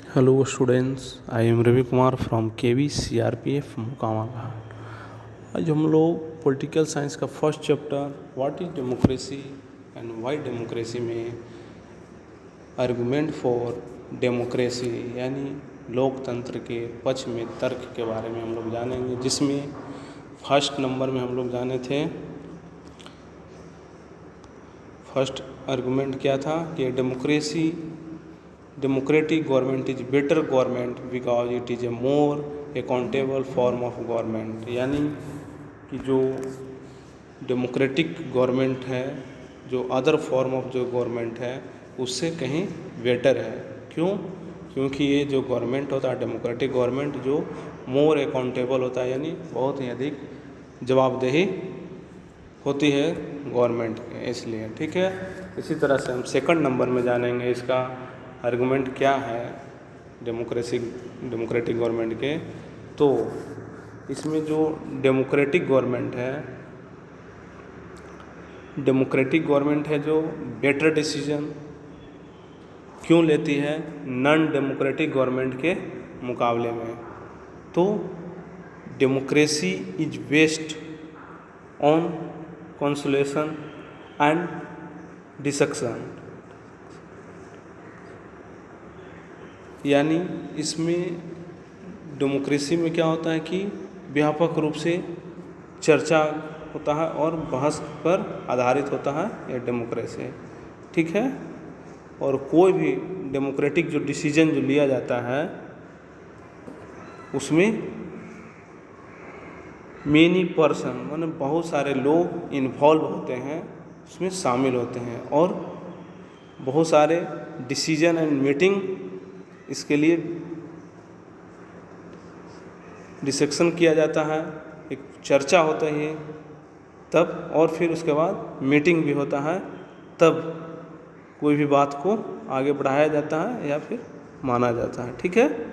Hello students, I am Ravi Kumar from KV CRPF मुकामा घाट। आज हम लोग पॉलिटिकल साइंस का first chapter what is democracy and why democracy में argument for democracy यानी लोकतंत्र के पक्ष में तर्क के बारे में हम लोग जानेंगे, जिसमें फर्स्ट नंबर में हम लोग जाने थे। फर्स्ट आर्गुमेंट क्या था कि democratic government is better government because it is a more accountable form of government, यानी कि जो डेमोक्रेटिक गवर्नमेंट है, जो अदर फॉर्म ऑफ जो गवर्नमेंट है उससे कहीं बेटर है। क्यों? क्योंकि ये जो गवर्नमेंट होता है डेमोक्रेटिक गवर्नमेंट जो मोर अकाउंटेबल होता है, यानी बहुत ही अधिक जवाबदेही होती है गवर्नमेंट के, इसलिए ठीक है। इसी तरह से हम सेकंड नंबर में जानेंगे इसका आर्गुमेंट क्या है डेमोक्रेटिक गवर्नमेंट के। तो इसमें जो डेमोक्रेटिक गवर्नमेंट है जो बेटर डिसीजन क्यों लेती है नॉन डेमोक्रेटिक गवर्नमेंट के मुकाबले में। तो democracy is based on consolation and discussion, यानी इसमें डेमोक्रेसी में क्या होता है कि व्यापक रूप से चर्चा होता है और बहस पर आधारित होता है यह डेमोक्रेसी, ठीक है। और कोई भी डेमोक्रेटिक जो डिसीजन जो लिया जाता है उसमें मेनी पर्सन माने बहुत सारे लोग इन्वॉल्व होते हैं, उसमें शामिल होते हैं और बहुत सारे डिसीजन एंड मीटिंग इसके लिए डिस्कशन किया जाता है, एक चर्चा होता है तब, और फिर उसके बाद मीटिंग भी होता है, तब कोई भी बात को आगे बढ़ाया जाता है या फिर माना जाता है, ठीक है।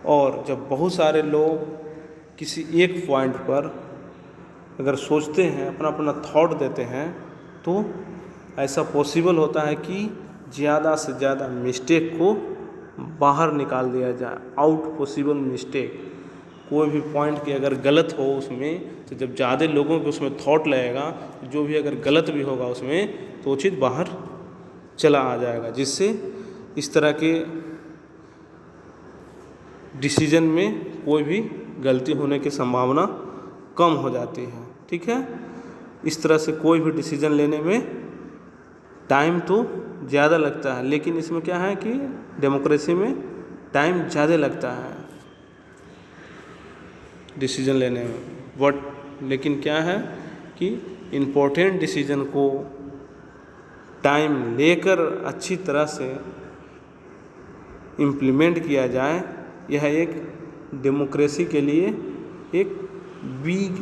और जब बहुत सारे लोग किसी एक पॉइंट पर अगर सोचते हैं, अपना अपना थॉट देते हैं, तो ऐसा पॉसिबल होता है कि ज़्यादा से ज़्यादा मिस्टेक को बाहर निकाल दिया जाए, आउट पॉसिबल मिस्टेक। कोई भी पॉइंट की अगर गलत हो उसमें, तो जब ज़्यादा लोगों को उसमें थॉट लगेगा, जो भी अगर गलत भी होगा उसमें, तो वो चीज़ बाहर चला आ जाएगा, जिससे इस तरह के डिसीजन में कोई भी गलती होने की संभावना कम हो जाती है, ठीक है। इस तरह से कोई भी डिसीजन लेने में टाइम तो ज़्यादा लगता है, लेकिन इसमें क्या है कि डेमोक्रेसी में टाइम ज़्यादा लगता है डिसीजन लेने में, लेकिन क्या है कि इम्पोर्टेंट डिसीजन को टाइम लेकर अच्छी तरह से इम्प्लीमेंट किया जाए, यह एक डेमोक्रेसी के लिए एक बिग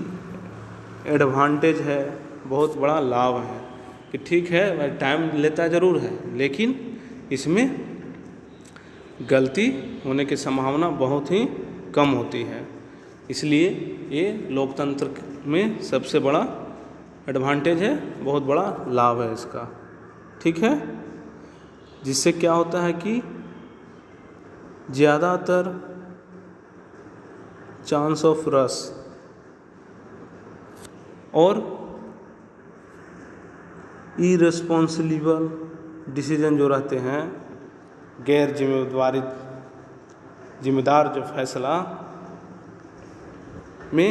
एडवांटेज है, बहुत बड़ा लाभ है कि ठीक है भाई टाइम लेता ज़रूर है, लेकिन इसमें गलती होने की संभावना बहुत ही कम होती है, इसलिए ये लोकतंत्र में सबसे बड़ा एडवांटेज है, बहुत बड़ा लाभ है इसका, ठीक है। जिससे क्या होता है कि ज़्यादातर चांस ऑफ रश और इरेस्पॉन्सिबल डिसीजन जो रहते हैं, गैर जिम्मेदार जो फैसला में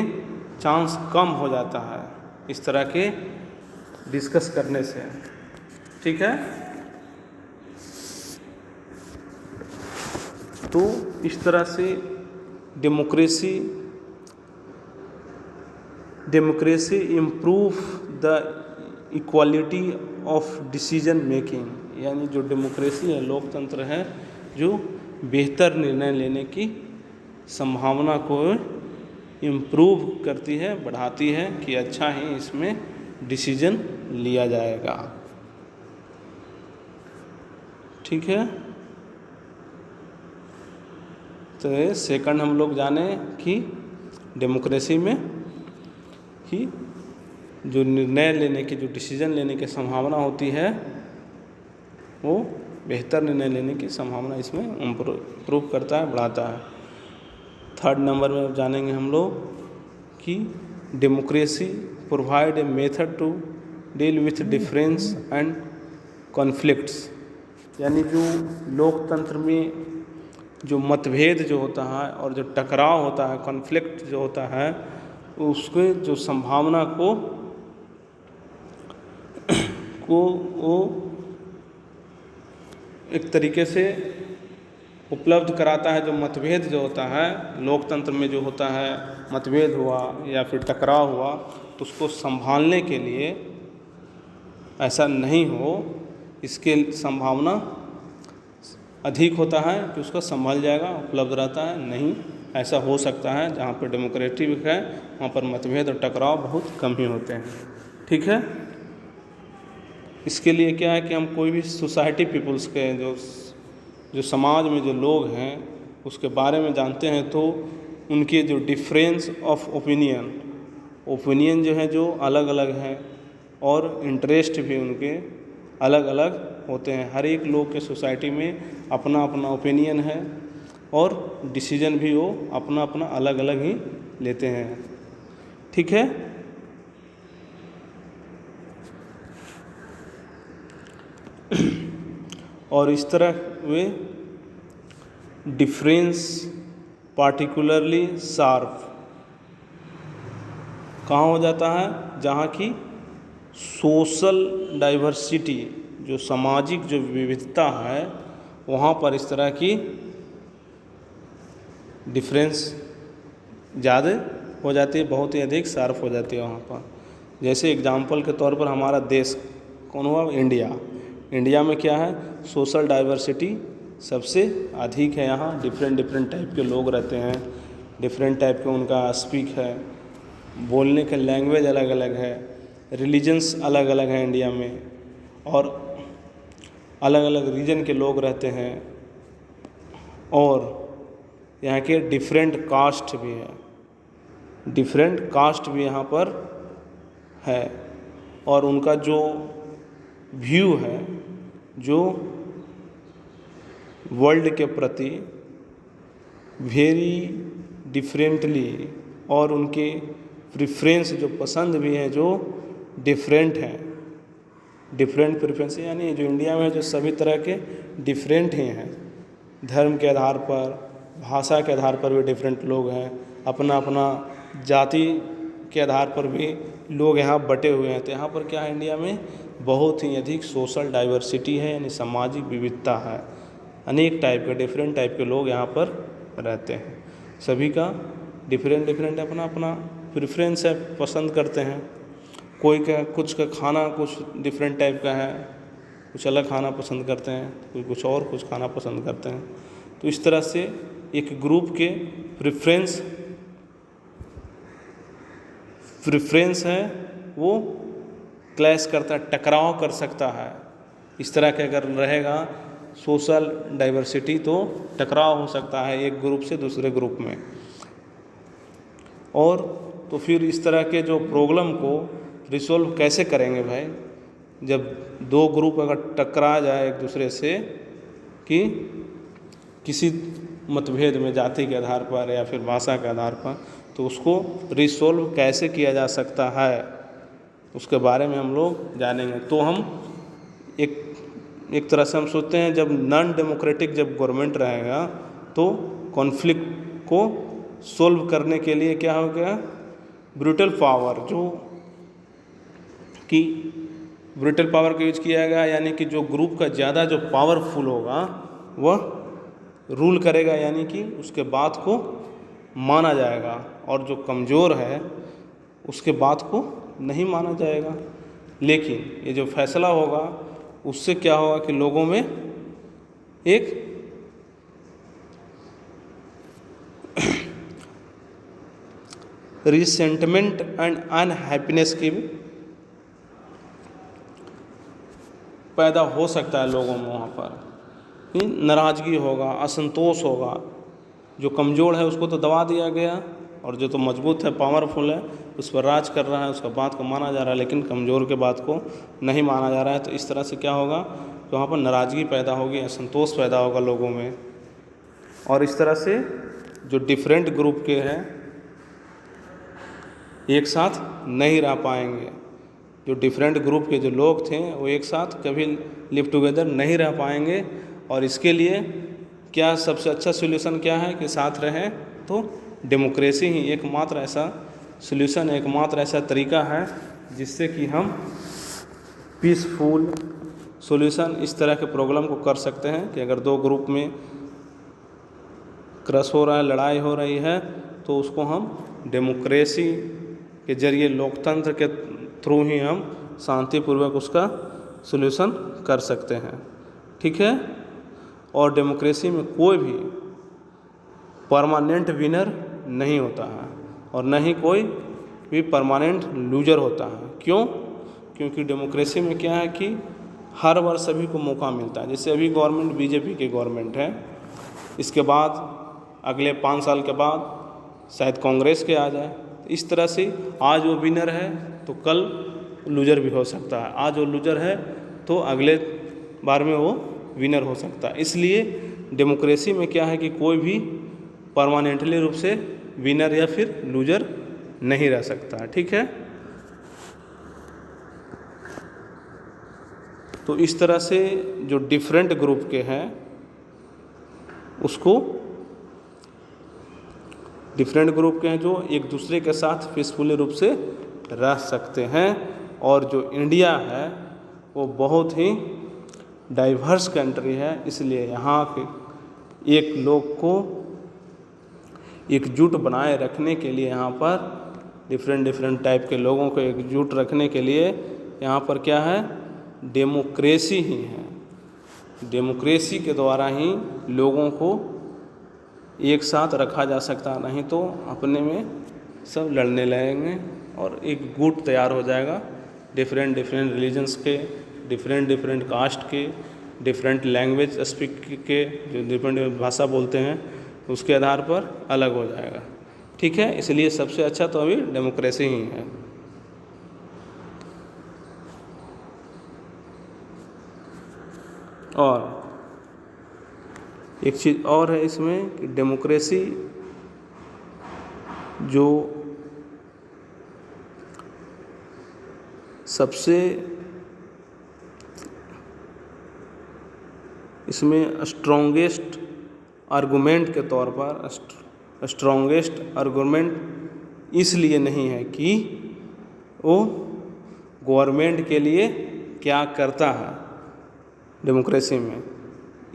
चांस कम हो जाता है इस तरह के डिस्कस करने से, ठीक है। तो इस तरह से democracy improve the equality of decision making, यानी जो डेमोक्रेसी है, लोकतंत्र है, जो बेहतर निर्णय लेने की संभावना को इम्प्रूव करती है, बढ़ाती है कि अच्छा ही इसमें डिसीजन लिया जाएगा, ठीक है। तो सेकंड हम लोग जाने कि डेमोक्रेसी में ही जो निर्णय लेने की, जो डिसीजन लेने की संभावना होती है, वो बेहतर निर्णय लेने की संभावना इसमें इम्प्रूव करता है, बढ़ाता है। थर्ड नंबर में जानेंगे हम लोग कि democracy provide a method to deal with difference and conflicts, यानी जो लोकतंत्र में जो मतभेद जो होता है और जो टकराव होता है, कॉन्फ्लिक्ट जो होता है, उसके जो संभावना को वो एक तरीके से उपलब्ध कराता है। जो मतभेद जो होता है लोकतंत्र में जो होता है, मतभेद हुआ या फिर टकराव हुआ, तो उसको संभालने के लिए ऐसा नहीं हो, इसके संभावना अधिक होता है कि उसको संभल जाएगा, उपलब्ध रहता है। नहीं, ऐसा हो सकता है जहाँ पर डेमोक्रेटिक है वहाँ पर मतभेद और टकराव बहुत कम ही होते हैं। ठीक है, इसके लिए क्या है कि हम कोई भी सोसाइटी पीपल्स के जो समाज में जो लोग हैं उसके बारे में जानते हैं, तो उनके जो डिफरेंस ऑफ ओपिनियन जो है जो अलग अलग हैं और इंटरेस्ट भी उनके अलग अलग होते हैं। हर एक लोग के सोसाइटी में अपना अपना ओपिनियन है और डिसीजन भी वो अपना अपना अलग अलग ही लेते हैं। ठीक है, और इस तरह वे डिफरेंस पार्टिकुलरली शार्प कहाँ हो जाता है, जहाँ की सोशल डाइवर्सिटी, जो सामाजिक जो विविधता है, वहाँ पर इस तरह की डिफरेंस ज़्यादा हो जाती है, बहुत ही अधिक शार्प हो जाती है वहाँ पर। जैसे एग्जाम्पल के तौर पर हमारा देश कौन हुआ, इंडिया में क्या है, सोशल डाइवर्सिटी सबसे अधिक है। यहाँ डिफरेंट टाइप के लोग रहते हैं, डिफरेंट टाइप के उनका स्पीक है, बोलने के लैंग्वेज अलग अलग है, रिलीजन्स अलग अलग हैं इंडिया में, और अलग अलग रीजन के लोग रहते हैं, और यहाँ के डिफरेंट कास्ट भी यहाँ पर है, और उनका जो व्यू है जो वर्ल्ड के प्रति वेरी डिफरेंटली, और उनके प्रेफरेंस जो पसंद भी है जो डिफरेंट हैं, डिफरेंट प्रेफरेंस, यानी जो इंडिया में जो सभी तरह के डिफरेंट ही हैं। धर्म के आधार पर, भाषा के आधार पर भी डिफरेंट लोग हैं, अपना अपना जाति के आधार पर भी लोग यहाँ बटे हुए हैं। तो यहाँ पर क्या है, इंडिया में बहुत ही अधिक सोशल डाइवर्सिटी है, यानी सामाजिक विविधता है। अनेक टाइप के डिफरेंट टाइप के लोग यहाँ पर रहते हैं, सभी का डिफरेंट अपना अपना प्रेफरेंस है, पसंद करते हैं। कोई का कुछ का खाना कुछ डिफरेंट टाइप का है, कुछ अलग खाना पसंद करते हैं, कोई कुछ और कुछ खाना पसंद करते हैं। तो इस तरह से एक ग्रुप के प्रेफरेंस है वो क्लैश करता है, टकराव कर सकता है। इस तरह के अगर रहेगा सोशल डाइवर्सिटी तो टकराव हो सकता है एक ग्रुप से दूसरे ग्रुप में। और तो फिर इस तरह के जो प्रॉब्लम को रिसोल्व कैसे करेंगे भाई, जब दो ग्रुप अगर टकरा जाए एक दूसरे से कि किसी मतभेद में, जाति के आधार पर या फिर भाषा के आधार पर, तो उसको रिसोल्व कैसे किया जा सकता है उसके बारे में हम लोग जानेंगे। तो हम एक तरह से हम सोचते हैं जब नॉन डेमोक्रेटिक जब गवर्नमेंट रहेगा तो कॉन्फ्लिक्ट को सोल्व करने के लिए क्या हो गया, ब्रूटल पावर का यूज किया गया, यानी कि जो ग्रुप का ज़्यादा जो पावरफुल होगा वह रूल करेगा, यानी कि उसके बात को माना जाएगा, और जो कमज़ोर है उसके बात को नहीं माना जाएगा। लेकिन ये जो फैसला होगा उससे क्या होगा कि लोगों में एक रिसेंटमेंट एंड अनहैप्पीनेस की भी पैदा हो सकता है लोगों में, वहाँ पर नाराज़गी होगा, असंतोष होगा। जो कमज़ोर है उसको तो दबा दिया गया, और जो तो मजबूत है, पावरफुल है, उस पर राज कर रहा है, उसका बात को माना जा रहा है, लेकिन कमज़ोर के बात को नहीं माना जा रहा है। तो इस तरह से क्या होगा, तो वहाँ पर नाराज़गी पैदा होगी, असंतोष पैदा होगा लोगों में, और इस तरह से जो डिफरेंट ग्रुप के हैं एक साथ नहीं रह पाएंगे। जो डिफरेंट ग्रुप के जो लोग थे वो एक साथ कभी लिव टुगेदर नहीं रह पाएंगे। और इसके लिए क्या सबसे अच्छा सॉल्यूशन क्या है कि साथ रहें, तो डेमोक्रेसी ही एकमात्र ऐसा सॉल्यूशन, एकमात्र ऐसा तरीका है जिससे कि हम पीसफुल सॉल्यूशन इस तरह के प्रॉब्लम को कर सकते हैं कि अगर दो ग्रुप में क्रश हो रहा है, लड़ाई हो रही है, तो उसको हम डेमोक्रेसी के जरिए, लोकतंत्र के थ्रू ही हम शांतिपूर्वक उसका सॉल्यूशन कर सकते हैं। ठीक है। और डेमोक्रेसी में कोई भी परमानेंट विनर नहीं होता है और न ही कोई भी परमानेंट लूजर होता है। क्यों? क्योंकि डेमोक्रेसी में क्या है कि हर बार सभी को मौका मिलता है। जैसे अभी गवर्नमेंट बीजेपी की गवर्नमेंट है, इसके बाद अगले 5 साल के बाद शायद कांग्रेस के आ जाए। इस तरह से आज वो विनर है तो कल लूजर भी हो सकता है, आज वो लूजर है तो अगले बार में वो विनर हो सकता है। इसलिए डेमोक्रेसी में क्या है कि कोई भी परमानेंटली रूप से विनर या फिर लूजर नहीं रह सकता। ठीक है। तो इस तरह से जो डिफरेंट ग्रुप के हैं उसको, डिफरेंट ग्रुप के हैं जो एक दूसरे के साथ पीसफुली रूप से रह सकते हैं। और जो इंडिया है वो बहुत ही डाइवर्स कंट्री है, इसलिए यहाँ के एक लोग को एकजुट बनाए रखने के लिए, यहाँ पर डिफरेंट टाइप के लोगों को एकजुट रखने के लिए यहाँ पर क्या है, डेमोक्रेसी ही है। डेमोक्रेसी के द्वारा ही लोगों को एक साथ रखा जा सकता, नहीं तो अपने में सब लड़ने लगेंगे और एक गुट तैयार हो जाएगा डिफरेंट रिलीजन्स के, डिफरेंट कास्ट के, डिफरेंट लैंग्वेज स्पीक के, जो डिफरेंट भाषा बोलते हैं उसके आधार पर अलग हो जाएगा। ठीक है। इसलिए सबसे अच्छा तो अभी डेमोक्रेसी ही है। और एक चीज़ और है इसमें कि डेमोक्रेसी जो सबसे इसमें स्ट्रॉन्गेस्ट आर्गुमेंट के तौर पर, स्ट्रॉन्गेस्ट आर्गुमेंट इसलिए नहीं है कि वो गवर्नमेंट के लिए क्या करता है डेमोक्रेसी में,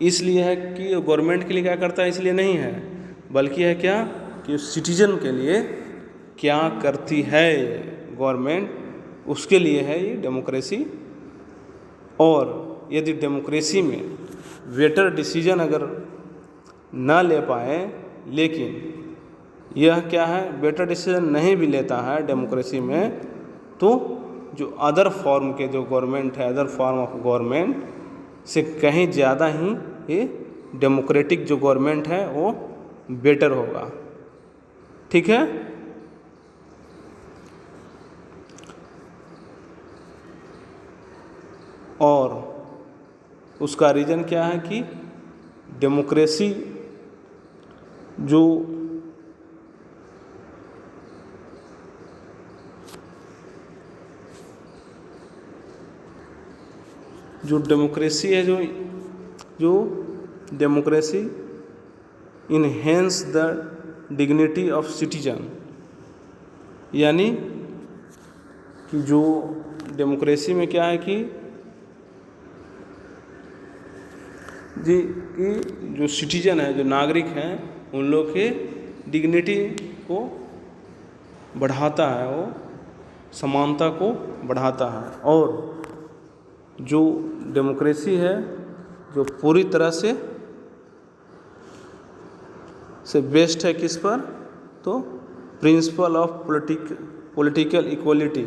इसलिए है कि गवर्नमेंट के लिए क्या करता है इसलिए नहीं है, बल्कि है क्या कि सिटीजन के लिए क्या करती है गवर्नमेंट, उसके लिए है ये डेमोक्रेसी। और यदि डेमोक्रेसी में बेटर डिसीजन अगर ना ले पाए, लेकिन यह क्या है, बेटर डिसीजन नहीं भी लेता है डेमोक्रेसी में, तो जो अदर फॉर्म के जो गवर्नमेंट है, अदर फॉर्म ऑफ गवर्नमेंट से कहीं ज़्यादा ही ये डेमोक्रेटिक जो गवर्नमेंट है वो बेटर होगा। ठीक है। और उसका रीज़न क्या है कि डेमोक्रेसी जो डेमोक्रेसी है, जो democracy enhance the dignity of citizen, यानी कि जो डेमोक्रेसी में क्या है कि जो सिटीजन है, जो नागरिक हैं, उन लोग के डिग्निटी को बढ़ाता है, वो समानता को बढ़ाता है। और जो डेमोक्रेसी है जो पूरी तरह से बेस्ड है किस पर, तो प्रिंसिपल ऑफ पॉलिटिकल इक्वलिटी,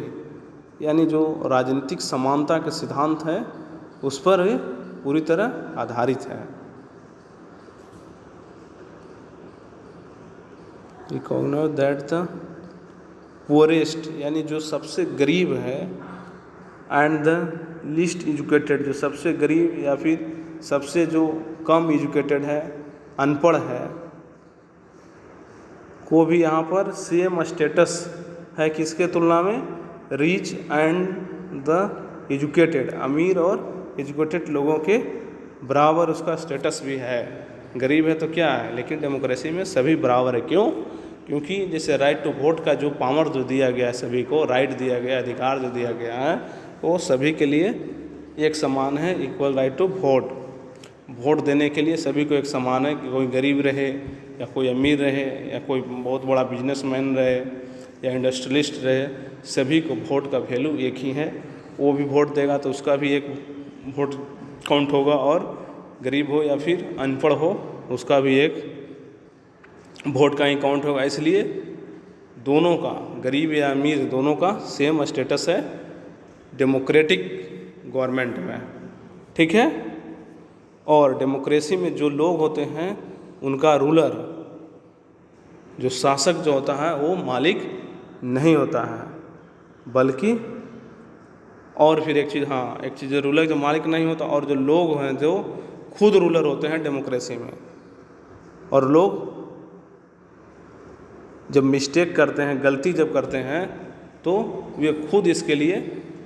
यानी जो राजनीतिक समानता के सिद्धांत है उस पर पूरी तरह आधारित है। रिकॉग्नाइज दैट द पुअरेस्ट, यानी जो सबसे गरीब है एंड द लीस्ट एजुकेटेड, जो सबसे गरीब या फिर सबसे जो कम एजुकेटेड है, अनपढ़ है, को भी यहाँ पर सेम स्टेटस है किसके तुलना में, रिच एंड द एजुकेटेड, अमीर और एजुकेटेड लोगों के बराबर उसका स्टेटस भी है। गरीब है तो क्या है, लेकिन डेमोक्रेसी में सभी बराबर है। क्यों? क्योंकि जैसे राइट टू वोट का जो पावर जो दिया गया है, सभी को राइट दिया गया, अधिकार जो दिया गया है, वो सभी के लिए एक समान है, equal right to vote. Vote देने के लिए सभी को एक समान है कि कोई गरीब रहे या कोई अमीर रहे या कोई बहुत बड़ा बिजनेसमैन रहे या इंडस्ट्रियलिस्ट रहे, सभी को वोट का वैल्यू एक ही है। वो भी वोट देगा तो उसका भी एक वोट काउंट होगा, और गरीब हो या फिर अनपढ़ हो उसका भी एक वोट का ही काउंट होगा। इसलिए दोनों का, गरीब या अमीर, दोनों का सेम स्टेटस है डेमोक्रेटिक गवर्नमेंट में। ठीक है। और डेमोक्रेसी में जो लोग होते हैं उनका रूलर, जो शासक जो होता है, वो मालिक नहीं होता है, बल्कि और फिर एक चीज़, हाँ एक चीज़, रूलर जो मालिक नहीं होता, और जो लोग हैं जो खुद रूलर होते हैं डेमोक्रेसी में। और लोग जब मिस्टेक करते हैं, गलती जब करते हैं, तो वे खुद इसके लिए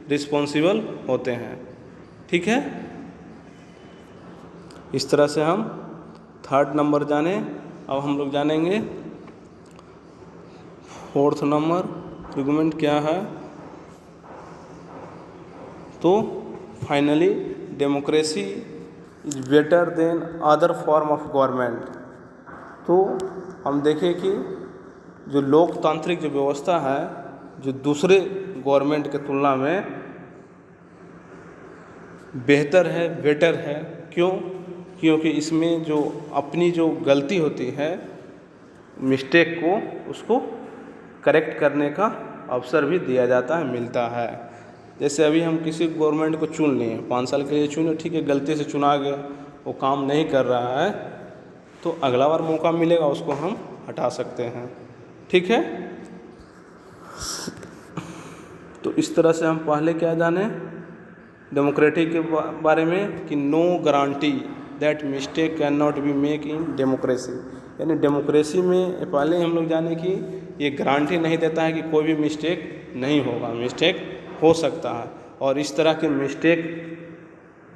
रिस्पॉन्सिबल होते हैं। ठीक है। इस तरह से हम थर्ड नंबर जाने। अब हम लोग जानेंगे फोर्थ नंबर आर्गुमेंट क्या है। तो finally democracy is better than other form of government. तो हम देखें कि जो लोकतांत्रिक जो व्यवस्था है, जो दूसरे गवर्नमेंट के तुलना में बेहतर है, बेटर है। क्यों? क्योंकि इसमें जो अपनी जो गलती होती है, मिस्टेक को, उसको करेक्ट करने का अवसर भी दिया जाता है, मिलता है। जैसे अभी हम किसी गवर्नमेंट को चुन लिए, 5 साल के लिए चुने, ठीक है, गलती से चुना गया, वो काम नहीं कर रहा है, तो अगला बार मौका मिलेगा, उसको हम हटा सकते हैं। ठीक है। तो इस तरह से हम पहले क्या जाने डेमोक्रेटिक के बारे में, कि no guarantee that mistake can not be make in democracy. यानी डेमोक्रेसी में पहले हम लोग जाने कि ये गारंटी नहीं देता है कि कोई भी मिस्टेक नहीं होगा, मिस्टेक हो सकता है। और इस तरह के मिस्टेक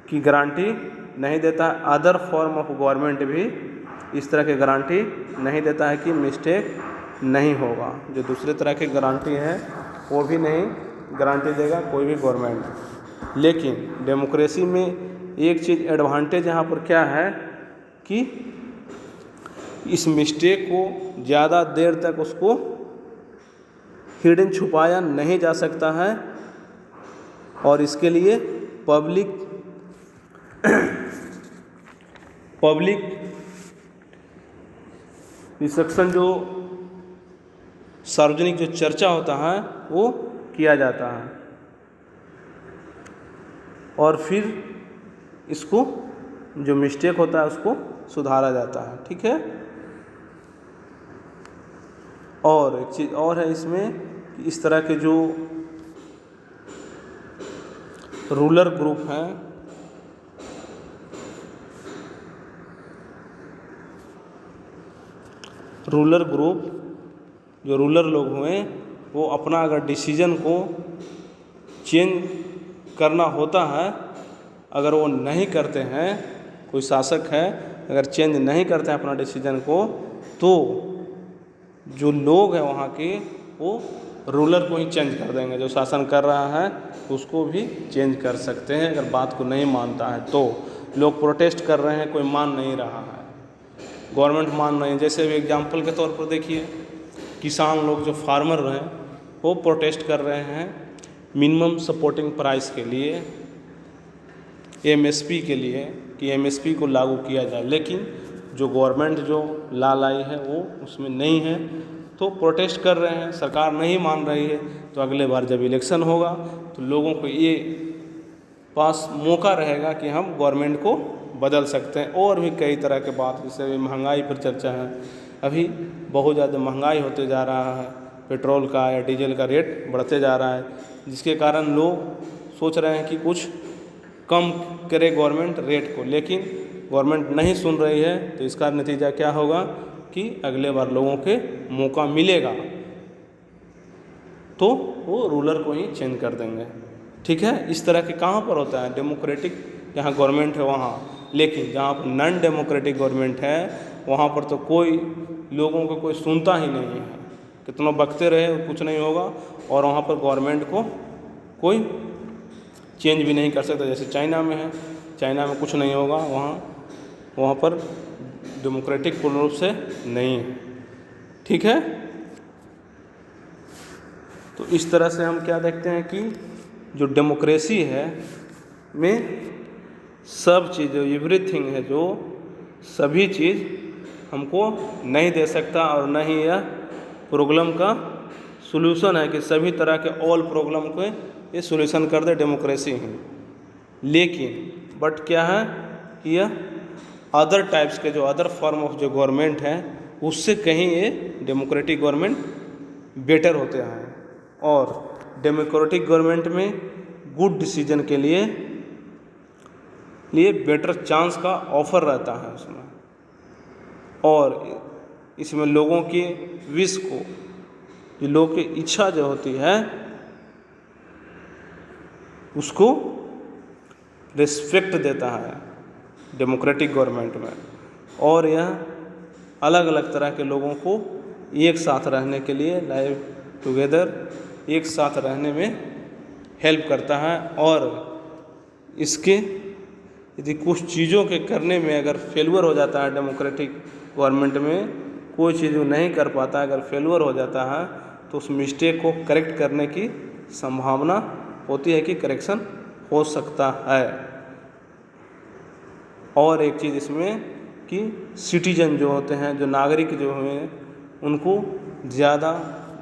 की गारंटी नहीं देता। अदर फॉर्म ऑफ गवर्नमेंट भी इस तरह की गारंटी नहीं देता है कि मिस्टेक नहीं होगा। जो दूसरे तरह की गारंटी है वो भी नहीं गारंटी देगा कोई भी गवर्नमेंट। लेकिन डेमोक्रेसी में एक चीज़ एडवांटेज यहाँ पर क्या है कि इस मिस्टेक को ज़्यादा देर तक उसको हिडन, छुपाया नहीं जा सकता है, और इसके लिए पब्लिक डिस्कशन, जो सार्वजनिक जो चर्चा होता है, वो किया जाता है, और फिर इसको जो मिस्टेक होता है उसको सुधारा जाता है। ठीक है। और एक चीज़ और है इसमें कि इस तरह के जो रूलर ग्रुप हैं, रूलर ग्रुप, जो रूलर लोग हुए, वो अपना अगर डिसीजन को चेंज करना होता है, अगर वो नहीं करते हैं, कोई शासक है अगर चेंज नहीं करते हैं अपना डिसीजन को, तो जो लोग हैं वहाँ के, वो रूलर को ही चेंज कर देंगे। जो शासन कर रहा है उसको भी चेंज कर सकते हैं अगर बात को नहीं मानता है तो। लोग प्रोटेस्ट कर रहे हैं, कोई मान नहीं रहा है, गवर्नमेंट मान रही है। जैसे भी एग्जाम्पल के तौर पर देखिए, किसान लोग जो फार्मर हैं वो प्रोटेस्ट कर रहे हैं मिनिमम सपोर्टिंग प्राइस के लिए, एमएसपी के लिए, कि एमएसपी को लागू किया जाए। लेकिन जो गवर्नमेंट जो ला लाई है वो उसमें नहीं है, तो प्रोटेस्ट कर रहे हैं, सरकार नहीं मान रही है। तो अगले बार जब इलेक्शन होगा तो लोगों को ये पास मौका रहेगा कि हम गवर्नमेंट को बदल सकते हैं। और भी कई तरह के बात, जैसे अभी महंगाई पर चर्चा है, अभी बहुत ज़्यादा महंगाई होते जा रहा है, पेट्रोल का या डीजल का रेट बढ़ते जा रहा है, जिसके कारण लोग सोच रहे हैं कि कुछ कम करे गवर्नमेंट रेट को, लेकिन गवर्नमेंट नहीं सुन रही है। तो इसका नतीजा क्या होगा कि अगले बार लोगों के मौका मिलेगा तो वो रूलर को ही चेंज कर देंगे। ठीक है, इस तरह के कहाँ पर होता है, डेमोक्रेटिक जहाँ गवर्नमेंट है वहाँ। लेकिन जहाँ पर नॉन डेमोक्रेटिक गवर्नमेंट है वहाँ पर तो कोई लोगों को कोई सुनता ही नहीं है, कितना बकते रहे कुछ नहीं होगा। और वहाँ पर गवर्नमेंट को कोई चेंज भी नहीं कर सकता, जैसे चाइना में है। चाइना में कुछ नहीं होगा, वहाँ पर डेमोक्रेटिक पूर्ण रूप से नहीं है। ठीक है, तो इस तरह से हम क्या देखते हैं कि जो डेमोक्रेसी है में सब चीज़ जो एवरीथिंग है, जो सभी चीज़ हमको नहीं दे सकता, और न ही यह प्रॉब्लम का सॉल्यूशन है कि सभी तरह के ऑल प्रॉब्लम को ये सॉल्यूशन कर दे डेमोक्रेसी ही। लेकिन बट क्या है कि यह अदर टाइप्स के जो अदर फॉर्म ऑफ जो गवर्नमेंट है उससे कहीं ये डेमोक्रेटिक गवर्नमेंट बेटर होते हैं। और डेमोक्रेटिक गवर्नमेंट में गुड डिसीजन के लिए बेटर चांस का ऑफर रहता है उसमें, और इसमें लोगों के विश को, जो लोगों की इच्छा जो होती है उसको रिस्पेक्ट देता है डेमोक्रेटिक गवर्नमेंट में। और यह अलग अलग तरह के लोगों को एक साथ रहने के लिए, लाइव टुगेदर एक साथ रहने में हेल्प करता है। और इसके यदि कुछ चीज़ों के करने में अगर फेलुअर हो जाता है, डेमोक्रेटिक गवर्नमेंट में कोई चीज़ नहीं कर पाता, अगर फेलुअर हो जाता है तो उस मिस्टेक को करेक्ट करने की संभावना होती है कि करेक्शन हो सकता है। और एक चीज़ इसमें कि सिटीजन जो होते हैं, जो नागरिक जो हैं, उनको ज़्यादा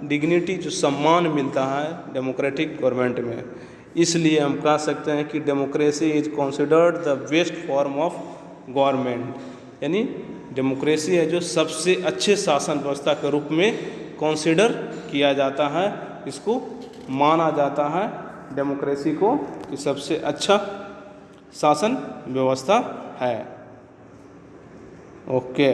डिग्निटी, जो सम्मान मिलता है डेमोक्रेटिक गवर्नमेंट में। इसलिए हम कह सकते हैं कि democracy is considered the best form of government, यानी डेमोक्रेसी है जो सबसे अच्छे शासन व्यवस्था के रूप में कंसिडर किया जाता है, इसको माना जाता है डेमोक्रेसी को कि सबसे अच्छा शासन व्यवस्था है। ओके।